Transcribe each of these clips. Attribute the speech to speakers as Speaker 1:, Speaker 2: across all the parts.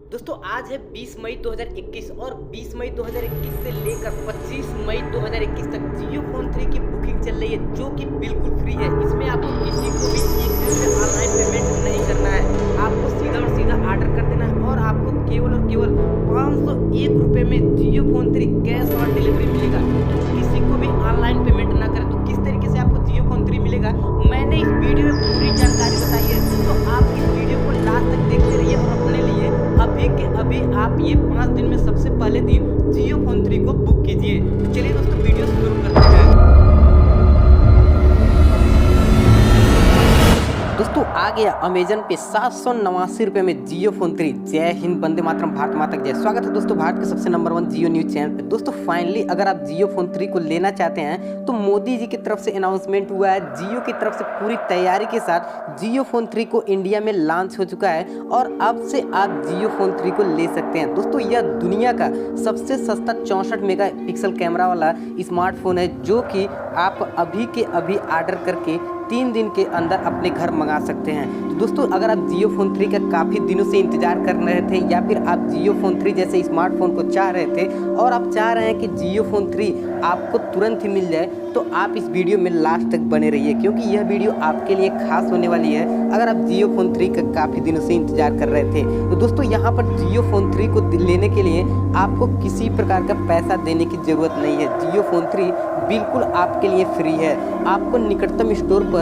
Speaker 1: दोस्तों आज है 20 मई 2021 और 20 मई 2021 से लेकर 25 मई 2021 तक जियो फोन 3 की बुकिंग चल रही है जो कि बिल्कुल फ्री है। इसमें आपको किसी को भी एक दिन में ऑनलाइन पेमेंट नहीं करना है, आपको सीधा और सीधा ऑर्डर कर देना है और आपको केवल और केवल 501 रुपये में जियो फोन 3 कैश और डिलीवरी मिलेगा। तो किसी को भी ऑनलाइन पेमेंट ना करें तो किस तरीके से आपको जियो फोन 3 मिलेगा मैंने इस वीडियो में पूरी जानकारी बताई है। तो आप इस वीडियो को लास्ट तक देखते रहिए और अपने लिए अभी के अभी आप ये 5 दिन में सबसे पहले दिन जियो फोन 3 को बुक कीजिए। तो चलिए दोस्तों वीडियो शुरू करते हैं। दोस्तों आ गया अमेजन पे 789 रुपये में जियो फोन 3। जय हिंद, वंदे मातरम, भारत माता की जय। स्वागत है दोस्तों भारत के सबसे नंबर 1 जियो न्यूज चैनल पे। दोस्तों फाइनली अगर आप जियो फोन 3 को लेना चाहते हैं तो मोदी जी की तरफ से अनाउंसमेंट हुआ है। जियो की तरफ से पूरी तैयारी के साथ जियो फोन 3 को इंडिया में लॉन्च हो चुका है और अब से आप जियो फोन 3 को ले सकते हैं। दोस्तों यह दुनिया का सबसे सस्ता 64 मेगापिक्सल कैमरा वाला स्मार्टफोन है जो कि आप अभी के अभी ऑर्डर करके 3 दिन के अंदर अपने घर मंगा सकते हैं। तो दोस्तों अगर आप जियो फोन 3 का काफ़ी दिनों से इंतजार कर रहे थे या फिर आप जियो फोन 3 जैसे स्मार्टफोन को चाह रहे थे और आप चाह रहे हैं कि जियो फोन 3 आपको तुरंत ही मिल जाए तो आप इस वीडियो में लास्ट तक बने रहिए क्योंकि यह वीडियो आपके लिए खास होने वाली है अगर आप जियो फोन 3 का काफ़ी दिनों से इंतजार कर रहे थे। तो दोस्तों यहाँ पर जियो फोन 3 को लेने के लिए आपको किसी प्रकार का पैसा देने की ज़रूरत नहीं है। जियो फोन 3 बिल्कुल आपके लिए फ्री है। आपको निकटतम स्टोर पर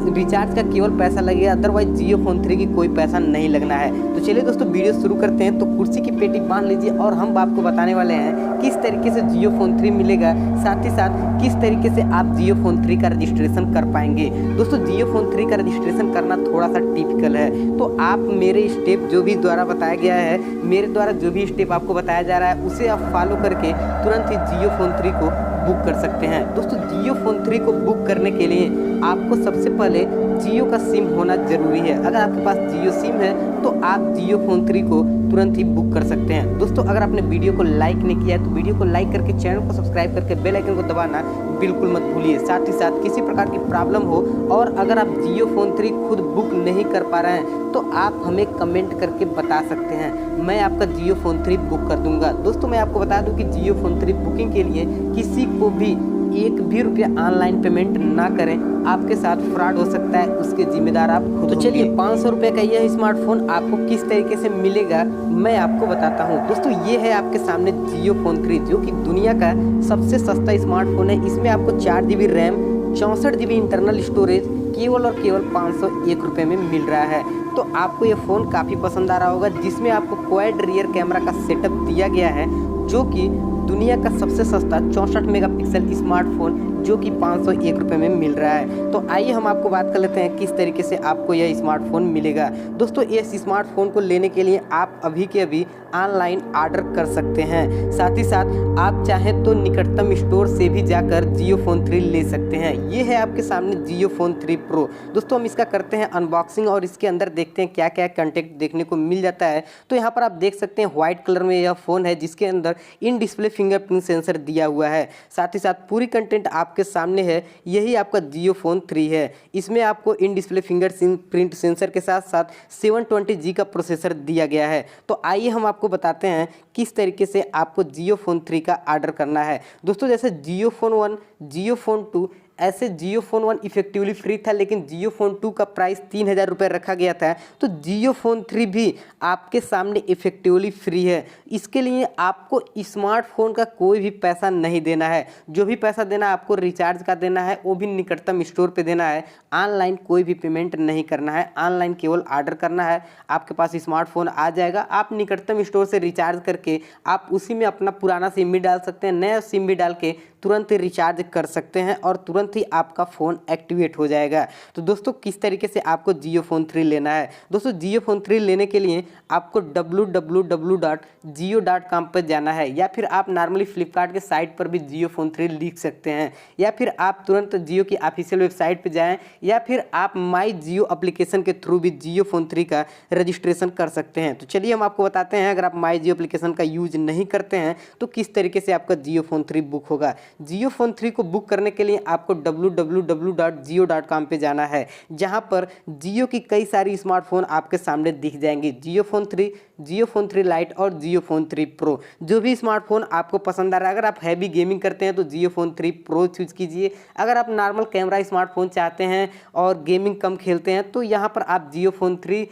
Speaker 1: रिचार्ज का केवल पैसा लगेगा, अदरवाइज जियो फोन 3 की कोई पैसा नहीं लगना है। तो चलिए दोस्तों वीडियो शुरू करते हैं। तो कुर्सी की पेटी बांध लीजिए और हम आपको बताने वाले हैं किस तरीके से जियो फोन 3 मिलेगा, साथ ही साथ किस तरीके से आप जियो फोन 3 का रजिस्ट्रेशन कर पाएंगे। दोस्तों जियो फोन 3 का रजिस्ट्रेशन करना थोड़ा सा टिपिकल है, तो आप मेरे स्टेप जो भी द्वारा बताया गया है, मेरे द्वारा जो भी स्टेप आपको बताया जा रहा है उसे आप फॉलो करके तुरंत ही जियो फोन 3 को बुक कर सकते हैं। दोस्तों जियो फोन 3 को बुक करने के लिए आपको सबसे पहले जियो का सिम होना जरूरी है। अगर आपके पास जियो सिम है तो आप जियो फोन 3 को तुरंत ही बुक कर सकते हैं। दोस्तों अगर आपने वीडियो को लाइक नहीं किया है तो वीडियो को लाइक करके चैनल को सब्सक्राइब करके बेल आइकन को दबाना बिल्कुल मत भूलिए। साथ ही साथ किसी प्रकार की प्रॉब्लम हो और अगर आप जियो फोन 3 खुद बुक नहीं कर पा रहे हैं तो आप हमें कमेंट करके बता सकते हैं, मैं आपका जियो फोन 3 बुक कर दूंगा। दोस्तों मैं आपको बता दूं कि जियो फोन 3 बुकिंग के लिए किसी को भी एक भी रुपया ऑनलाइन पेमेंट ना करें, आपके साथ फ्रॉड हो सकता है, उसके जिम्मेदार आप खुद। तो चलिए 500 रुपये का यह स्मार्टफोन आपको किस तरीके से मिलेगा मैं आपको बताता हूँ। दोस्तों ये है आपके सामने जियो फोन 3 जो कि दुनिया का सबसे सस्ता स्मार्टफोन है। इसमें आपको 4 GB RAM, 64 GB internal storage केवल और केवल 501 रुपये में मिल रहा है। तो आपको ये फ़ोन काफ़ी पसंद आ रहा होगा, जिसमें आपको क्वाड रियर कैमरा का सेटअप दिया गया है जो कि दुनिया का सबसे सस्ता 64 मेगापिक्सल स्मार्टफोन जो कि 501 रुपये में मिल रहा है। तो आइए हम आपको बात कर लेते हैं किस तरीके से आपको यह स्मार्टफोन मिलेगा। दोस्तों इस स्मार्टफोन को लेने के लिए आप अभी के अभी ऑनलाइन ऑर्डर कर सकते हैं। साथ ही साथ आप चाहें तो निकटतम स्टोर से भी जाकर जियो फोन 3 ले सकते हैं। ये है आपके सामने जियो फोन 3 प्रो। दोस्तों हम इसका करते हैं अनबॉक्सिंग और इसके अंदर देखते हैं क्या क्या कंटेंट देखने को मिल जाता है। तो यहाँ पर आप देख सकते हैं व्हाइट कलर में यह फ़ोन है जिसके अंदर इन डिस्प्ले फिंगरप्रिंट सेंसर दिया हुआ है। साथ ही साथ पूरी कंटेंट आपके सामने है, यही आपका जियो फोन 3 है। इसमें आपको इन डिस्प्ले फिंगरप्रिंट सेंसर के साथ साथ 720G का प्रोसेसर दिया गया है। तो आइए हम आपको बताते हैं किस तरीके से आपको जियो फोन 3 का ऑर्डर करना है। दोस्तों जैसे जियो फोन 1, जियो फोन 2, ऐसे जियो फोन 1 इफेक्टिवली फ्री था लेकिन जियो फोन 2 का प्राइस 3000 रुपये रखा गया था। तो जियो फोन 3 भी आपके सामने इफेक्टिवली फ्री है। इसके लिए आपको स्मार्टफोन का कोई भी पैसा नहीं देना है। जो भी पैसा देना है आपको रिचार्ज का देना है, वो भी निकटतम स्टोर पे देना है। ऑनलाइन कोई भी पेमेंट नहीं करना है, ऑनलाइन केवल ऑर्डर करना है। आपके पास स्मार्टफोन आ जाएगा, आप निकटतम स्टोर से रिचार्ज करके आप उसी में अपना पुराना सिम भी डाल सकते हैं, नया सिम भी डाल के तुरंत ही रिचार्ज कर सकते हैं और तुरंत ही आपका फ़ोन एक्टिवेट हो जाएगा। तो दोस्तों किस तरीके से आपको जियो फोन 3 लेना है। दोस्तों जियो फोन 3 लेने के लिए आपको www.jio.com पर जाना है या फिर आप नॉर्मली फ्लिपकार्ट के साइट पर भी जियो फोन 3 लिख सकते हैं या फिर आप तुरंत जियो की ऑफिशियल वेबसाइट पर जाएं या फिर आप माई जियो एप्लीकेशन के थ्रू भी जियो फोन 3 का रजिस्ट्रेशन कर सकते हैं। तो चलिए हम आपको बताते हैं अगर आप माई जियो एप्लीकेशन का यूज नहीं करते हैं तो किस तरीके से आपका जियो फोन 3 बुक होगा। जियो फ़ोन 3 को बुक करने के लिए आपको www.jio.com पे जाना है, जहां पर जियो की कई सारी स्मार्टफोन आपके सामने दिख जाएंगी। जियो फ़ोन 3 लाइट और जियो फ़ोन 3 प्रो। जो भी स्मार्टफोन आपको पसंद आ रहा है, अगर आप हैवी गेमिंग करते हैं तो जियो फ़ोन 3 प्रो चूज कीजिए। अगर आप नॉर्मल कैमरा स्मार्टफोन चाहते हैं और गेमिंग कम खेलते हैं तो यहाँ पर आप जियो फ़ोन 3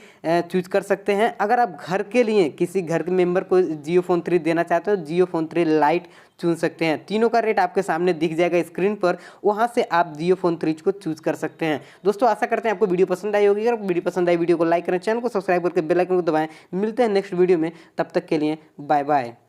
Speaker 1: चूज कर सकते हैं। अगर आप घर के लिए किसी घर के मेंबर को जियो फ़ोन 3 देना चाहते हो, जियो फ़ोन 3 लाइट चुन सकते हैं। तीनों का रेट आपके सामने दिख जाएगा स्क्रीन पर, वहां से आप जियो फ़ोन 3 को चूज कर सकते हैं। दोस्तों आशा करते हैं आपको वीडियो पसंद आई होगी। अगर वीडियो पसंद आई, वीडियो को लाइक करें, चैनल को सब्सक्राइब करके बेल आइकन को दबाएं। मिलते हैं नेक्स्ट वीडियो में, तब तक के लिए बाय बाय।